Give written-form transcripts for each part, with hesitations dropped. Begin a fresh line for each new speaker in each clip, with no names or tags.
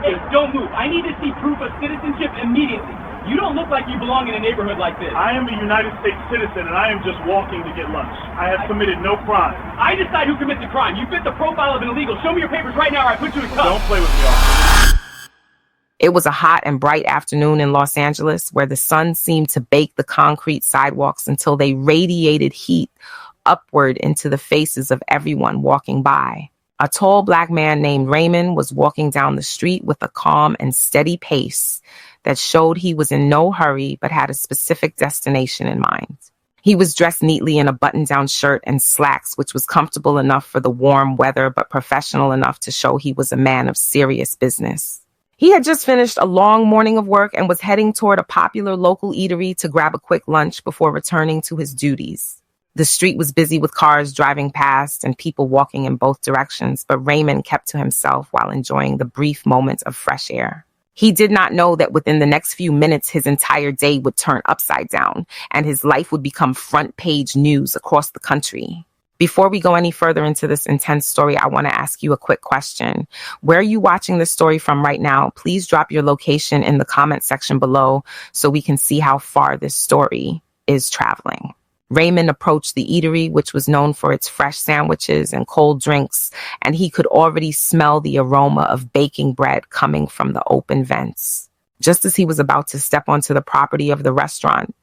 Hey, don't move. I need to see proof of citizenship immediately. You don't look like you belong in a neighborhood like this.
I am a United States citizen, and I am just walking to get lunch. I have committed no crime.
I decide who commits a crime. You fit the profile of an illegal. Show me your papers right now or I put you in cuffs.
Don't play with me, officer.
It was a hot and bright afternoon in Los Angeles where the sun seemed to bake the concrete sidewalks until they radiated heat upward into the faces of everyone walking by. A tall black man named Raymond was walking down the street with a calm and steady pace that showed he was in no hurry but had a specific destination in mind. He was dressed neatly in a button-down shirt and slacks, which was comfortable enough for the warm weather but professional enough to show he was a man of serious business. He had just finished a long morning of work and was heading toward a popular local eatery to grab a quick lunch before returning to his duties. The street was busy with cars driving past and people walking in both directions, but Raymond kept to himself while enjoying the brief moments of fresh air. He did not know that within the next few minutes, his entire day would turn upside down and his life would become front page news across the country. Before we go any further into this intense story, I want to ask you a quick question. Where are you watching this story from right now? Please drop your location in the comment section below so we can see how far this story is traveling. Raymond approached the eatery, which was known for its fresh sandwiches and cold drinks, and he could already smell the aroma of baking bread coming from the open vents. Just as he was about to step onto the property of the restaurant,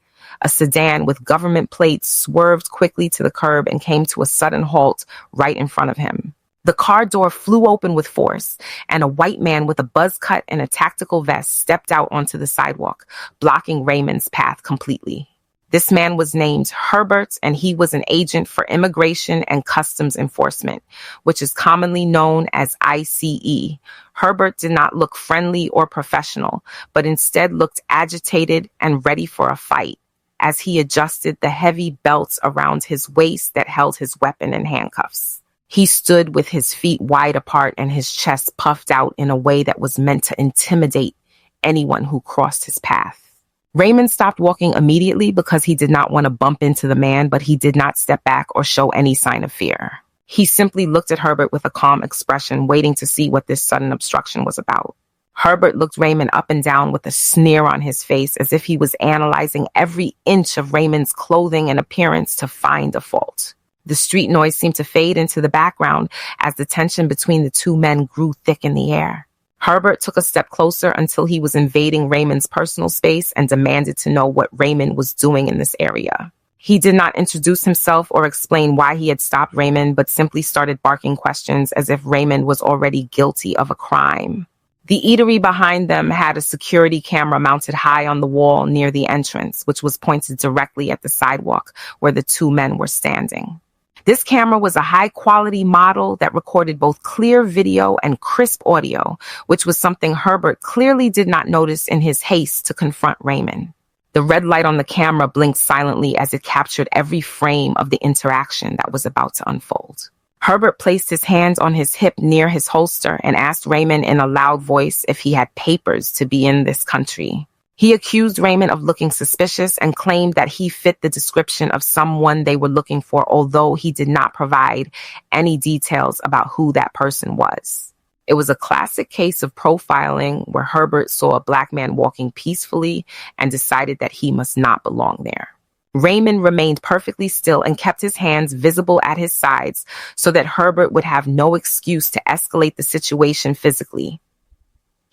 a sedan with government plates swerved quickly to the curb and came to a sudden halt right in front of him. The car door flew open with force, and a white man with a buzz cut and a tactical vest stepped out onto the sidewalk, blocking Raymond's path completely. This man was named Herbert, and he was an agent for Immigration and Customs Enforcement, which is commonly known as ICE. Herbert did not look friendly or professional, but instead looked agitated and ready for a fight as he adjusted the heavy belts around his waist that held his weapon in handcuffs. He stood with his feet wide apart and his chest puffed out in a way that was meant to intimidate anyone who crossed his path. Raymond stopped walking immediately because he did not want to bump into the man, but he did not step back or show any sign of fear. He simply looked at Herbert with a calm expression, waiting to see what this sudden obstruction was about. Herbert looked Raymond up and down with a sneer on his face, as if he was analyzing every inch of Raymond's clothing and appearance to find a fault. The street noise seemed to fade into the background as the tension between the two men grew thick in the air. Herbert took a step closer until he was invading Raymond's personal space and demanded to know what Raymond was doing in this area. He did not introduce himself or explain why he had stopped Raymond, but simply started barking questions as if Raymond was already guilty of a crime. The eatery behind them had a security camera mounted high on the wall near the entrance, which was pointed directly at the sidewalk where the two men were standing. This camera was a high-quality model that recorded both clear video and crisp audio, which was something Herbert clearly did not notice in his haste to confront Raymond. The red light on the camera blinked silently as it captured every frame of the interaction that was about to unfold. Herbert placed his hands on his hip near his holster and asked Raymond in a loud voice if he had papers to be in this country. He accused Raymond of looking suspicious and claimed that he fit the description of someone they were looking for, although he did not provide any details about who that person was. It was a classic case of profiling where Herbert saw a black man walking peacefully and decided that he must not belong there. Raymond remained perfectly still and kept his hands visible at his sides so that Herbert would have no excuse to escalate the situation physically.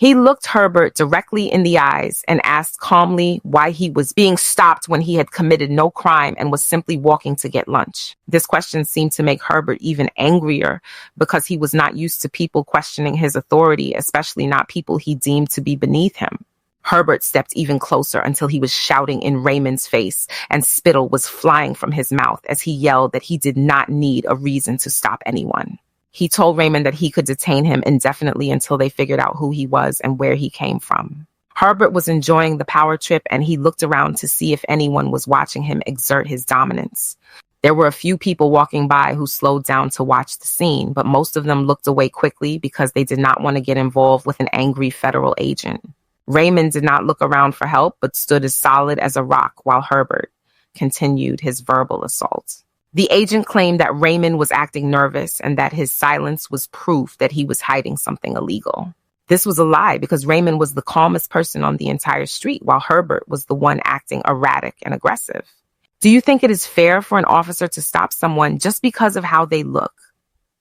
He looked Herbert directly in the eyes and asked calmly why he was being stopped when he had committed no crime and was simply walking to get lunch. This question seemed to make Herbert even angrier because he was not used to people questioning his authority, especially not people he deemed to be beneath him. Herbert stepped even closer until he was shouting in Raymond's face, and spittle was flying from his mouth as he yelled that he did not need a reason to stop anyone. He told Raymond that he could detain him indefinitely until they figured out who he was and where he came from. Herbert was enjoying the power trip, and he looked around to see if anyone was watching him exert his dominance. There were a few people walking by who slowed down to watch the scene, but most of them looked away quickly because they did not want to get involved with an angry federal agent. Raymond did not look around for help, but stood as solid as a rock while Herbert continued his verbal assault. The agent claimed that Raymond was acting nervous and that his silence was proof that he was hiding something illegal. This was a lie because Raymond was the calmest person on the entire street, while Herbert was the one acting erratic and aggressive. Do you think it is fair for an officer to stop someone just because of how they look?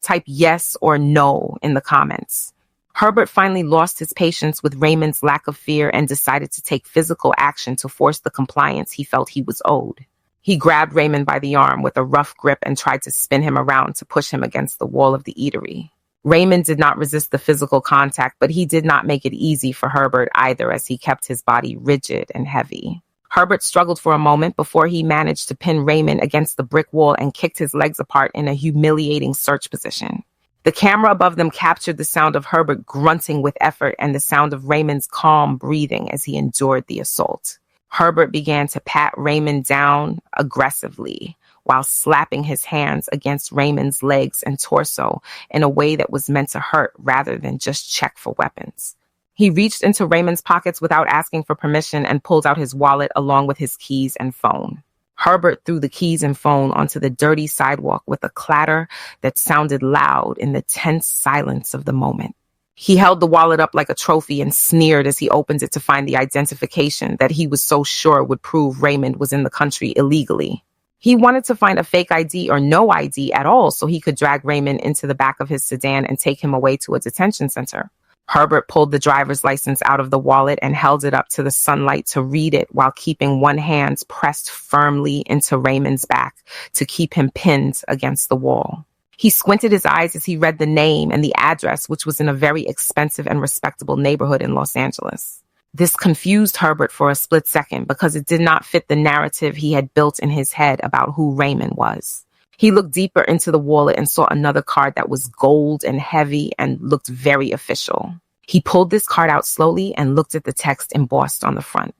Type yes or no in the comments. Herbert finally lost his patience with Raymond's lack of fear and decided to take physical action to force the compliance he felt he was owed. He grabbed Raymond by the arm with a rough grip and tried to spin him around to push him against the wall of the eatery. Raymond did not resist the physical contact, but he did not make it easy for Herbert either, as he kept his body rigid and heavy. Herbert struggled for a moment before he managed to pin Raymond against the brick wall and kicked his legs apart in a humiliating search position. The camera above them captured the sound of Herbert grunting with effort and the sound of Raymond's calm breathing as he endured the assault. Herbert began to pat Raymond down aggressively while slapping his hands against Raymond's legs and torso in a way that was meant to hurt rather than just check for weapons. He reached into Raymond's pockets without asking for permission and pulled out his wallet along with his keys and phone. Herbert threw the keys and phone onto the dirty sidewalk with a clatter that sounded loud in the tense silence of the moment. He held the wallet up like a trophy and sneered as he opened it to find the identification that he was so sure would prove Raymond was in the country illegally. He wanted to find a fake ID or no ID at all so he could drag Raymond into the back of his sedan and take him away to a detention center. Herbert pulled the driver's license out of the wallet and held it up to the sunlight to read it while keeping one hand pressed firmly into Raymond's back to keep him pinned against the wall. He squinted his eyes as he read the name and the address, which was in a very expensive and respectable neighborhood in Los Angeles. This confused Herbert for a split second because it did not fit the narrative he had built in his head about who Raymond was. He looked deeper into the wallet and saw another card that was gold and heavy and looked very official. He pulled this card out slowly and looked at the text embossed on the front.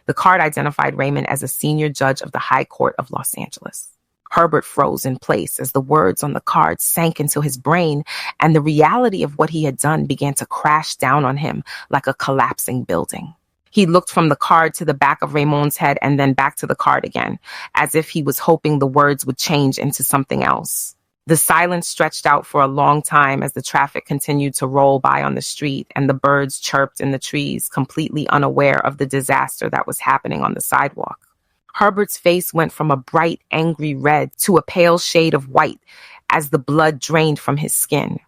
The card identified Raymond as a senior judge of the High Court of Los Angeles. Herbert froze in place as the words on the card sank into his brain, and the reality of what he had done began to crash down on him like a collapsing building. He looked from the card to the back of Raymond's head and then back to the card again, as if he was hoping the words would change into something else. The silence stretched out for a long time as the traffic continued to roll by on the street and the birds chirped in the trees, completely unaware of the disaster that was happening on the sidewalk. Herbert's face went from a bright, angry red to a pale shade of white as the blood drained from his skin.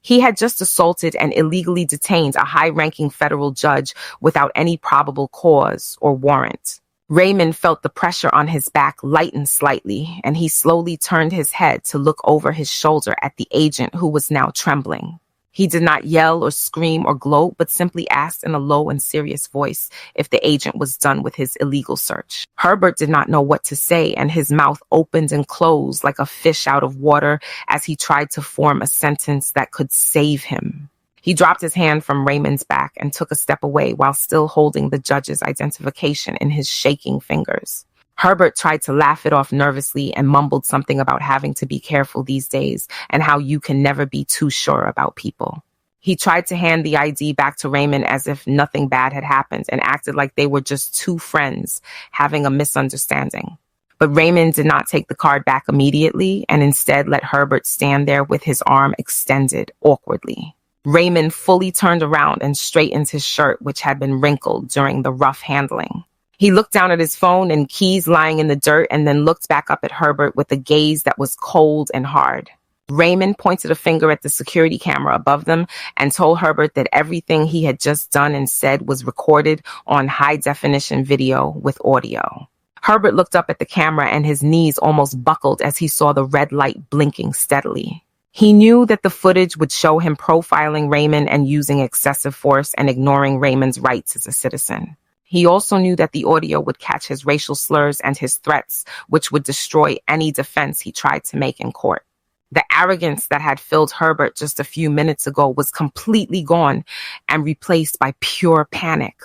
He had just assaulted and illegally detained a high-ranking federal judge without any probable cause or warrant. Raymond felt the pressure on his back lighten slightly, and he slowly turned his head to look over his shoulder at the agent who was now trembling. He did not yell or scream or gloat, but simply asked in a low and serious voice if the agent was done with his illegal search. Herbert did not know what to say, and his mouth opened and closed like a fish out of water as he tried to form a sentence that could save him. He dropped his hand from Raymond's back and took a step away while still holding the judge's identification in his shaking fingers. Herbert tried to laugh it off nervously and mumbled something about having to be careful these days and how you can never be too sure about people. He tried to hand the ID back to Raymond as if nothing bad had happened and acted like they were just two friends having a misunderstanding. But Raymond did not take the card back immediately and instead let Herbert stand there with his arm extended awkwardly. Raymond fully turned around and straightened his shirt, which had been wrinkled during the rough handling. He looked down at his phone and keys lying in the dirt and then looked back up at Herbert with a gaze that was cold and hard. Raymond pointed a finger at the security camera above them and told Herbert that everything he had just done and said was recorded on high-definition video with audio. Herbert looked up at the camera and his knees almost buckled as he saw the red light blinking steadily. He knew that the footage would show him profiling Raymond and using excessive force and ignoring Raymond's rights as a citizen. He also knew that the audio would catch his racial slurs and his threats, which would destroy any defense he tried to make in court. The arrogance that had filled Herbert just a few minutes ago was completely gone and replaced by pure panic.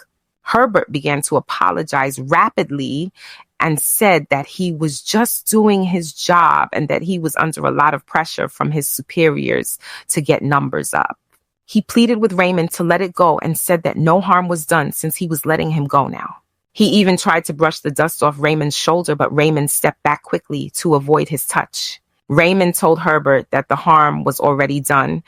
Herbert began to apologize rapidly and said that he was just doing his job and that he was under a lot of pressure from his superiors to get numbers up. He pleaded with Raymond to let it go and said that no harm was done since he was letting him go now. He even tried to brush the dust off Raymond's shoulder, but Raymond stepped back quickly to avoid his touch. Raymond told Herbert that the harm was already done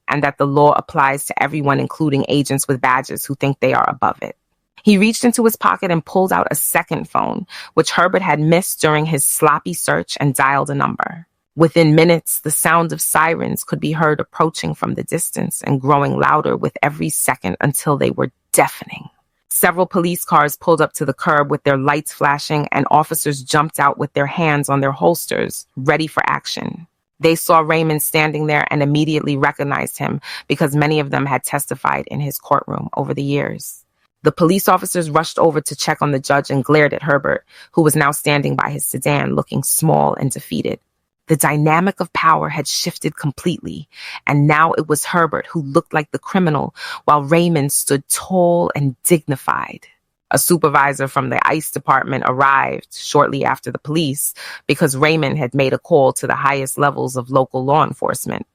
and that the law applies to everyone, including agents with badges who think they are above it. He reached into his pocket and pulled out a second phone, which Herbert had missed during his sloppy search, and dialed a number. Within minutes, the sound of sirens could be heard approaching from the distance and growing louder with every second until they were deafening. Several police cars pulled up to the curb with their lights flashing, and officers jumped out with their hands on their holsters, ready for action. They saw Raymond standing there and immediately recognized him because many of them had testified in his courtroom over the years. The police officers rushed over to check on the judge and glared at Herbert, who was now standing by his sedan looking small and defeated. The dynamic of power had shifted completely, and now it was Herbert who looked like the criminal, while Raymond stood tall and dignified. A supervisor from the ICE department arrived shortly after the police because Raymond had made a call to the highest levels of local law enforcement.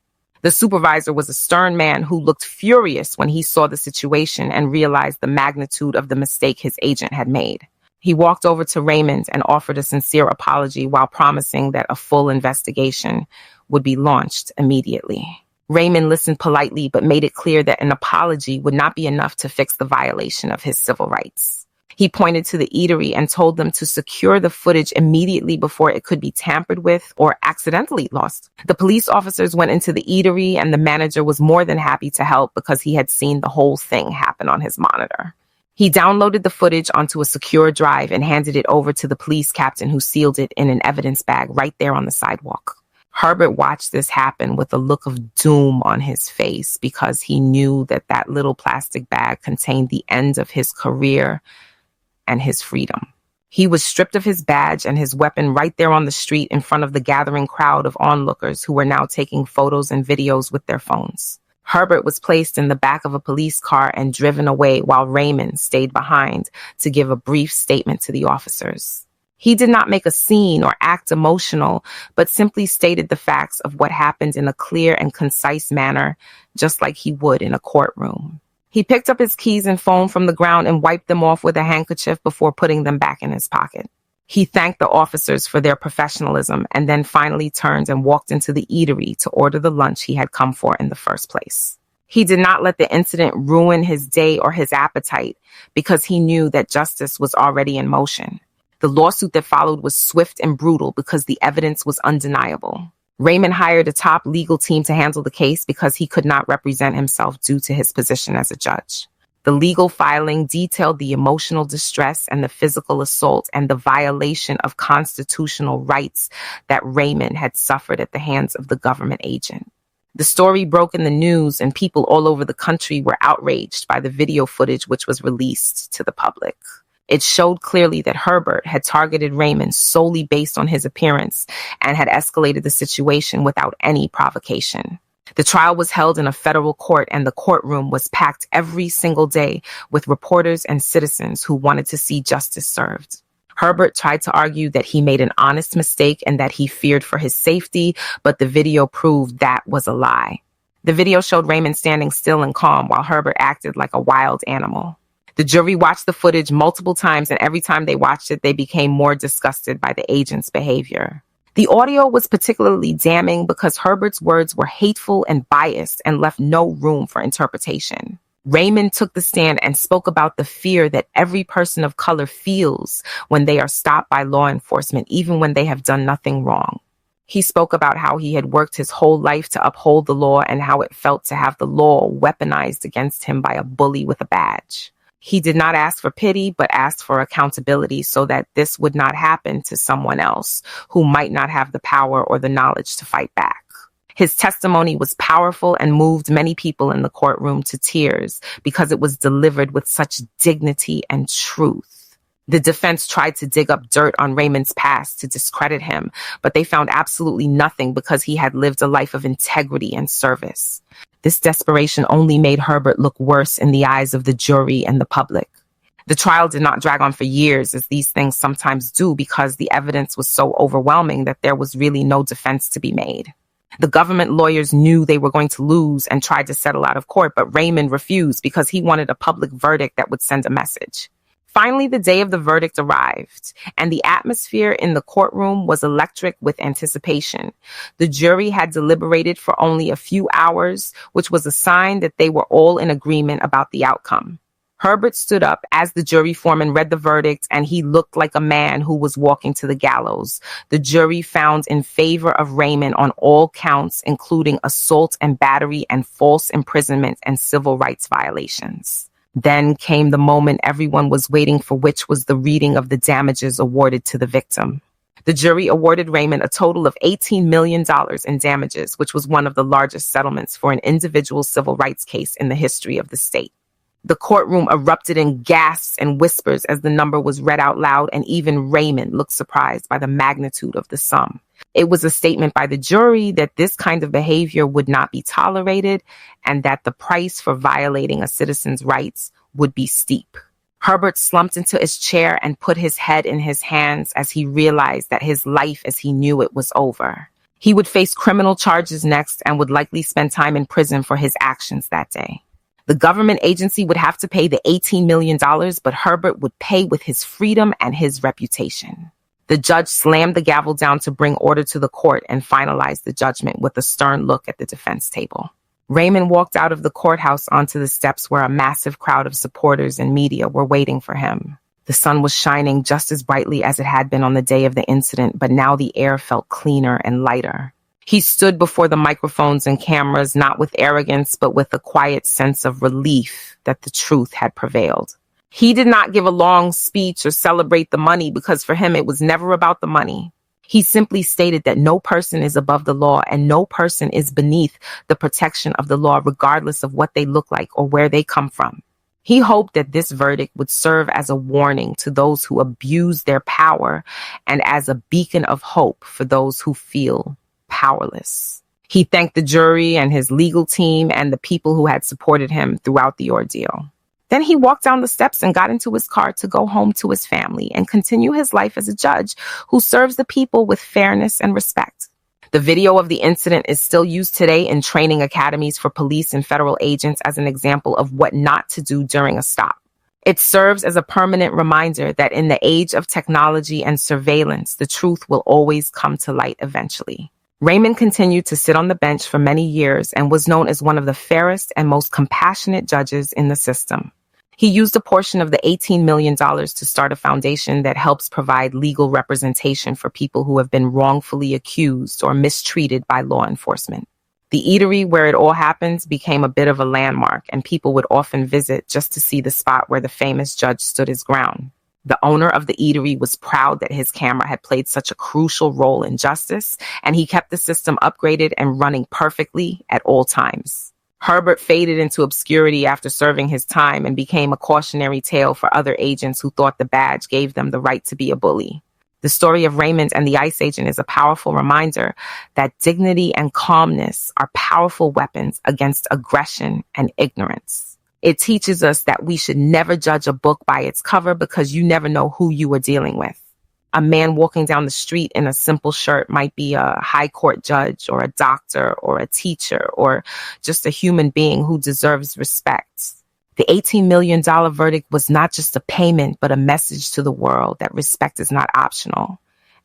The supervisor was a stern man who looked furious when he saw the situation and realized the magnitude of the mistake his agent had made. He walked over to Raymond and offered a sincere apology while promising that a full investigation would be launched immediately. Raymond listened politely but made it clear that an apology would not be enough to fix the violation of his civil rights. He pointed to the eatery and told them to secure the footage immediately before it could be tampered with or accidentally lost. The police officers went into the eatery, and the manager was more than happy to help because he had seen the whole thing happen on his monitor. He downloaded the footage onto a secure drive and handed it over to the police captain, who sealed it in an evidence bag right there on the sidewalk. Herbert watched this happen with a look of doom on his face because he knew that that little plastic bag contained the end of his career and his freedom. He was stripped of his badge and his weapon right there on the street in front of the gathering crowd of onlookers who were now taking photos and videos with their phones. Herbert was placed in the back of a police car and driven away while Raymond stayed behind to give a brief statement to the officers. He did not make a scene or act emotional, but simply stated the facts of what happened in a clear and concise manner, just like he would in a courtroom. He picked up his keys and phone from the ground and wiped them off with a handkerchief before putting them back in his pocket. He thanked the officers for their professionalism and then finally turned and walked into the eatery to order the lunch he had come for in the first place. He did not let the incident ruin his day or his appetite because he knew that justice was already in motion. The lawsuit that followed was swift and brutal because the evidence was undeniable. Raymond hired a top legal team to handle the case because he could not represent himself due to his position as a judge. The legal filing detailed the emotional distress and the physical assault and the violation of constitutional rights that Raymond had suffered at the hands of the government agent. The story broke in the news, and people all over the country were outraged by the video footage which was released to the public. It showed clearly that Herbert had targeted Raymond solely based on his appearance and had escalated the situation without any provocation. The trial was held in a federal court, and the courtroom was packed every single day with reporters and citizens who wanted to see justice served. Herbert tried to argue that he made an honest mistake and that he feared for his safety, but the video proved that was a lie. The video showed Raymond standing still and calm while Herbert acted like a wild animal. The jury watched the footage multiple times, and every time they watched it, they became more disgusted by the agent's behavior. The audio was particularly damning because Herbert's words were hateful and biased and left no room for interpretation. Raymond took the stand and spoke about the fear that every person of color feels when they are stopped by law enforcement, even when they have done nothing wrong. He spoke about how he had worked his whole life to uphold the law and how it felt to have the law weaponized against him by a bully with a badge. He did not ask for pity, but asked for accountability so that this would not happen to someone else who might not have the power or the knowledge to fight back. His testimony was powerful and moved many people in the courtroom to tears because it was delivered with such dignity and truth. The defense tried to dig up dirt on Raymond's past to discredit him, but they found absolutely nothing because he had lived a life of integrity and service. This desperation only made Herbert look worse in the eyes of the jury and the public. The trial did not drag on for years, as these things sometimes do, because the evidence was so overwhelming that there was really no defense to be made. The government lawyers knew they were going to lose and tried to settle out of court, but Raymond refused because he wanted a public verdict that would send a message. Finally, the day of the verdict arrived, and the atmosphere in the courtroom was electric with anticipation. The jury had deliberated for only a few hours, which was a sign that they were all in agreement about the outcome. Herbert stood up as the jury foreman read the verdict, and he looked like a man who was walking to the gallows. The jury found in favor of Raymond on all counts, including assault and battery and false imprisonment and civil rights violations. Then came the moment everyone was waiting for, which was the reading of the damages awarded to the victim. The jury awarded Raymond a total of $18 million in damages, which was one of the largest settlements for an individual civil rights case in the history of the state. The courtroom erupted in gasps and whispers as the number was read out loud, and even Raymond looked surprised by the magnitude of the sum. It was a statement by the jury that this kind of behavior would not be tolerated and that the price for violating a citizen's rights would be steep. Herbert slumped into his chair and put his head in his hands as he realized that his life as he knew it was over. He would face criminal charges next and would likely spend time in prison for his actions that day. The government agency would have to pay the $18 million, but Herbert would pay with his freedom and his reputation. The judge slammed the gavel down to bring order to the court and finalized the judgment with a stern look at the defense table. Raymond walked out of the courthouse onto the steps where a massive crowd of supporters and media were waiting for him. The sun was shining just as brightly as it had been on the day of the incident, but now the air felt cleaner and lighter. He stood before the microphones and cameras, not with arrogance, but with a quiet sense of relief that the truth had prevailed. He did not give a long speech or celebrate the money because for him it was never about the money. He simply stated that no person is above the law and no person is beneath the protection of the law, regardless of what they look like or where they come from. He hoped that this verdict would serve as a warning to those who abuse their power and as a beacon of hope for those who feel powerless. He thanked the jury and his legal team and the people who had supported him throughout the ordeal. Then he walked down the steps and got into his car to go home to his family and continue his life as a judge who serves the people with fairness and respect. The video of the incident is still used today in training academies for police and federal agents as an example of what not to do during a stop. It serves as a permanent reminder that in the age of technology and surveillance, the truth will always come to light eventually. Raymond continued to sit on the bench for many years and was known as one of the fairest and most compassionate judges in the system. He used a portion of the $18 million to start a foundation that helps provide legal representation for people who have been wrongfully accused or mistreated by law enforcement. The eatery where it all happened became a bit of a landmark, and people would often visit just to see the spot where the famous judge stood his ground. The owner of the eatery was proud that his camera had played such a crucial role in justice, and he kept the system upgraded and running perfectly at all times. Herbert faded into obscurity after serving his time and became a cautionary tale for other agents who thought the badge gave them the right to be a bully. The story of Raymond and the ICE agent is a powerful reminder that dignity and calmness are powerful weapons against aggression and ignorance. It teaches us that we should never judge a book by its cover because you never know who you are dealing with. A man walking down the street in a simple shirt might be a high court judge or a doctor or a teacher or just a human being who deserves respect. The $18 million verdict was not just a payment, but a message to the world that respect is not optional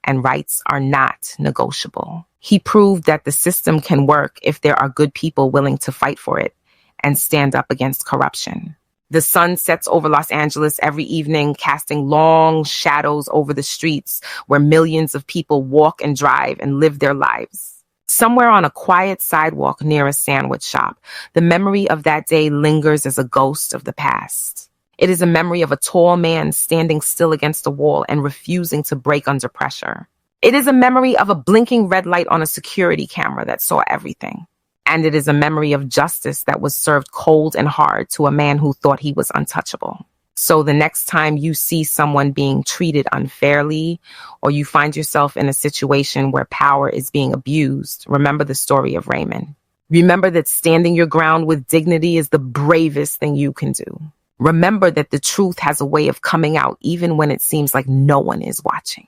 and rights are not negotiable. He proved that the system can work if there are good people willing to fight for it and stand up against corruption. The sun sets over Los Angeles every evening, casting long shadows over the streets where millions of people walk and drive and live their lives. Somewhere on a quiet sidewalk near a sandwich shop, the memory of that day lingers as a ghost of the past. It is a memory of a tall man standing still against a wall and refusing to break under pressure. It is a memory of a blinking red light on a security camera that saw everything. And it is a memory of justice that was served cold and hard to a man who thought he was untouchable. So the next time you see someone being treated unfairly, or you find yourself in a situation where power is being abused, remember the story of Raymond. Remember that standing your ground with dignity is the bravest thing you can do. Remember that the truth has a way of coming out even when it seems like no one is watching.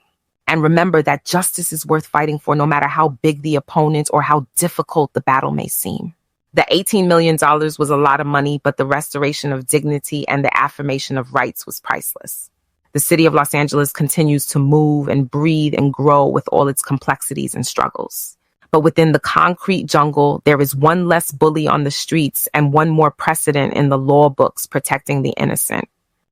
And remember that justice is worth fighting for no matter how big the opponent or how difficult the battle may seem. The $18 million was a lot of money, but the restoration of dignity and the affirmation of rights was priceless. The city of Los Angeles continues to move and breathe and grow with all its complexities and struggles. But within the concrete jungle, there is one less bully on the streets and one more precedent in the law books protecting the innocent.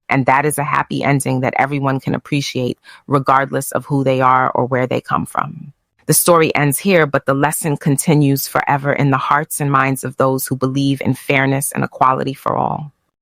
And that is a happy ending that everyone can appreciate, regardless of who they are or where they come from. The story ends here, but the lesson continues forever in the hearts and minds of those who believe in fairness and equality for all.